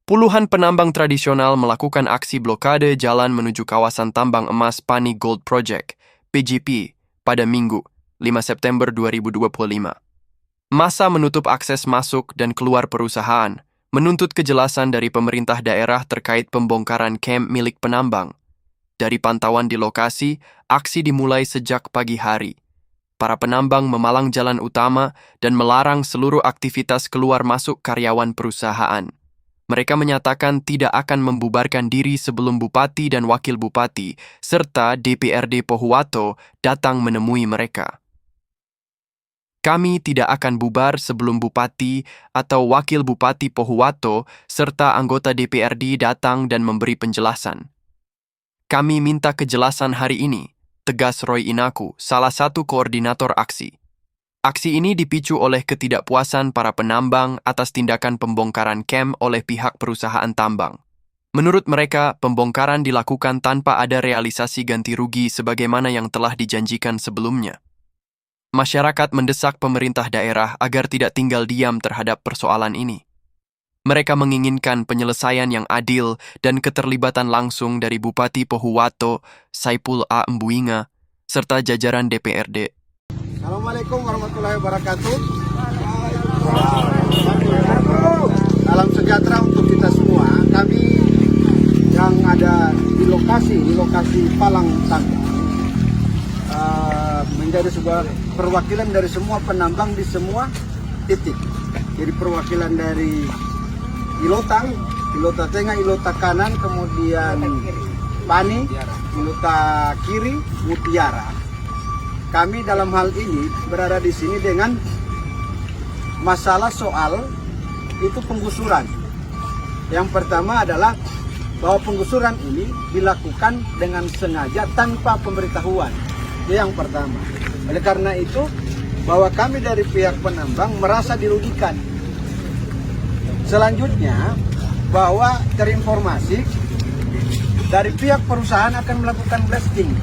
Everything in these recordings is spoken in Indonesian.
Puluhan penambang tradisional melakukan aksi blokade jalan menuju kawasan tambang emas Pani Gold Project, PGP, pada Minggu, 5 September 2025. Massa menutup akses masuk dan keluar perusahaan, menuntut kejelasan dari pemerintah daerah terkait pembongkaran camp milik penambang. Dari pantauan di lokasi, aksi dimulai sejak pagi hari. Para penambang memalang jalan utama dan melarang seluruh aktivitas keluar masuk karyawan perusahaan. Mereka menyatakan tidak akan membubarkan diri sebelum Bupati dan Wakil Bupati serta DPRD Pohuwato datang menemui mereka. Kami tidak akan bubar sebelum Bupati atau Wakil Bupati Pohuwato serta anggota DPRD datang dan memberi penjelasan. Kami minta kejelasan hari ini, tegas Roy Inaku, salah satu koordinator aksi. Aksi ini dipicu oleh ketidakpuasan para penambang atas tindakan pembongkaran camp oleh pihak perusahaan tambang. Menurut mereka, pembongkaran dilakukan tanpa ada realisasi ganti rugi sebagaimana yang telah dijanjikan sebelumnya. Masyarakat mendesak pemerintah daerah agar tidak tinggal diam terhadap persoalan ini. Mereka menginginkan penyelesaian yang adil dan keterlibatan langsung dari Bupati Pohuwato, Saipul A. Mbuinga, serta jajaran DPRD. Assalamualaikum warahmatullahi wabarakatuh. Salam sejahtera untuk kita semua. Kami yang ada di lokasi Palang Tambang menjadi sebuah perwakilan dari semua penambang di semua titik. Jadi perwakilan dari Ilotang, Ilota Tengah, Ilota Kanan, kemudian Pani, Ilota Kiri, Mutiara. Kami dalam hal ini berada di sini dengan masalah soal itu penggusuran. Yang pertama adalah bahwa penggusuran ini dilakukan dengan sengaja tanpa pemberitahuan. Itu yang pertama. Oleh karena itu, bahwa kami dari pihak penambang merasa dirugikan. Selanjutnya, bahwa terinformasi dari pihak perusahaan akan melakukan blasting.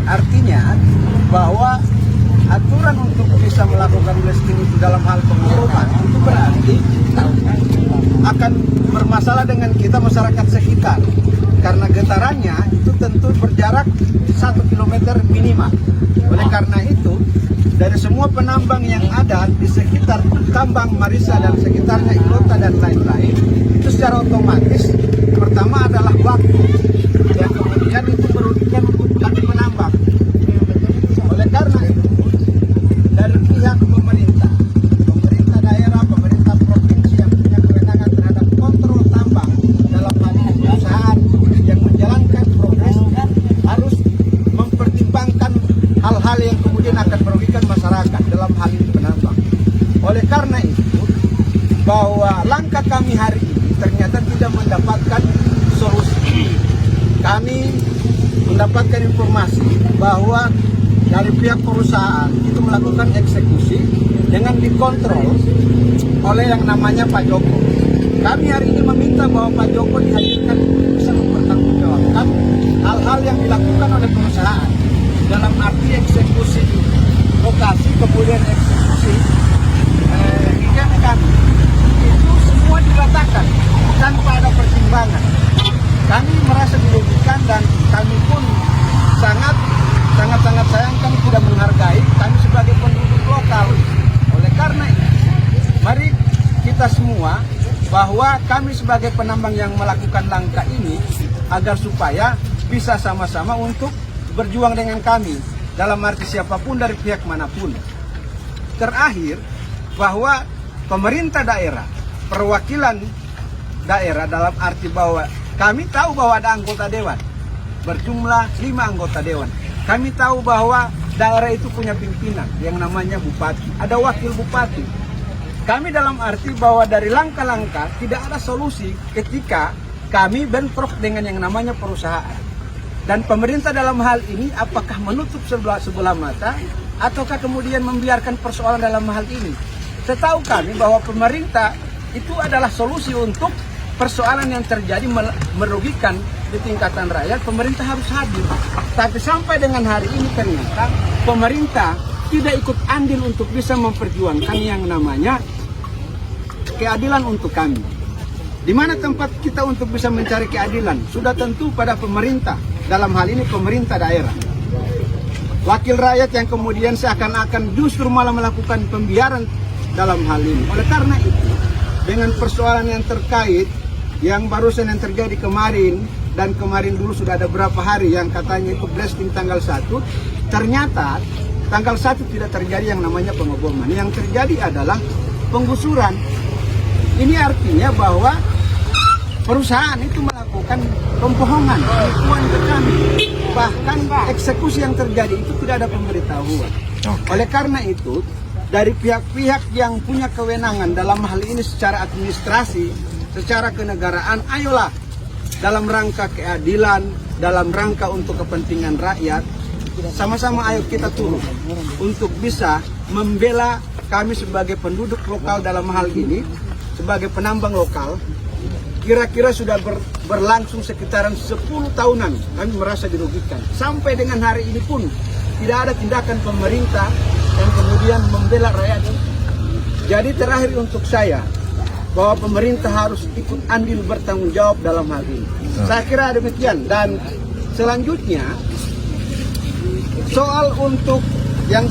Artinya bahwa aturan untuk bisa melakukan blasting itu dalam hal pengumuman itu berarti akan bermasalah dengan kita masyarakat sekitar, karena getarannya itu tentu berjarak 1 km minimal. Oleh karena itu, dari semua penambang yang ada di sekitar tambang Marisa dan sekitarnya Ilota dan lain-lain, itu secara otomatis pertama adalah waktu, yang kemudian itu merugikan untuk kami penambang. Oleh karena itu, dari pihak pemerintah daerah, pemerintah provinsi yang punya kewenangan terhadap kontrol tambang dalam hal ini perusahaan yang menjalankan progres harus mempertimbangkan hal-hal yang kemudian akan merugikan masyarakat dalam hal ini penambang. Oleh karena itu, bahwa langkah kami hari ini ternyata tidak mendapatkan solusi. Kami mendapatkan informasi bahwa dari pihak perusahaan itu melakukan eksekusi dengan dikontrol oleh yang namanya Pak Joko. Kami hari ini meminta bahwa Pak Joko dihadirkan bisa mempertanggungjawabkan hal-hal yang dilakukan oleh perusahaan dalam arti eksekusi lokasi, kemudian eksekusi camp kami. Itu semua diratakan tanpa ada pertimbangan. Kami merasa dirugikan dan kami pun sangat sayangkan, tidak menghargai kami sebagai penduduk lokal. Oleh karena itu, mari kita semua bahwa kami sebagai penambang yang melakukan langkah ini agar supaya bisa sama-sama untuk berjuang dengan kami dalam arti siapapun dari pihak manapun. Terakhir, bahwa pemerintah daerah, perwakilan daerah dalam arti bahwa kami tahu bahwa ada anggota dewan berjumlah 5 anggota dewan. Kami tahu bahwa daerah itu punya pimpinan yang namanya bupati, ada wakil bupati. Kami dalam arti bahwa dari langkah-langkah tidak ada solusi ketika kami bentrok dengan yang namanya perusahaan. Dan pemerintah dalam hal ini apakah menutup sebelah mata ataukah kemudian membiarkan persoalan dalam hal ini? Setahu kami bahwa pemerintah itu adalah solusi untuk persoalan yang terjadi merugikan di tingkatan rakyat. Pemerintah harus hadir. Tapi sampai dengan hari ini ternyata pemerintah tidak ikut andil untuk bisa memperjuangkan yang namanya keadilan untuk kami. Di mana tempat kita untuk bisa mencari keadilan? Sudah tentu pada pemerintah, dalam hal ini pemerintah daerah. Wakil rakyat yang kemudian seakan-akan justru malah melakukan pembiaran dalam hal ini. Oleh karena itu, dengan persoalan yang terkait, yang barusan yang terjadi kemarin, dan kemarin dulu sudah ada berapa hari yang katanya itu blasting tanggal 1, ternyata tanggal 1 tidak terjadi yang namanya pengeboman. Yang terjadi adalah penggusuran. Ini artinya bahwa perusahaan itu melakukan pembohongan, penipuan ke kami. Bahkan eksekusi yang terjadi itu tidak ada pemberitahuan. Oleh karena itu, dari pihak-pihak yang punya kewenangan dalam hal ini secara administrasi, secara kenegaraan, ayolah dalam rangka keadilan, dalam rangka untuk kepentingan rakyat, sama-sama ayo kita turun untuk bisa membela kami sebagai penduduk lokal dalam hal ini, sebagai penambang lokal. Kira-kira sudah berlangsung sekitaran 10 tahunan kami merasa dirugikan. Sampai dengan hari ini pun tidak ada tindakan pemerintah yang kemudian membela rakyat. Jadi terakhir untuk saya, bahwa pemerintah harus ikut andil bertanggung jawab dalam hal ini. Saya kira demikian. Dan selanjutnya soal untuk yang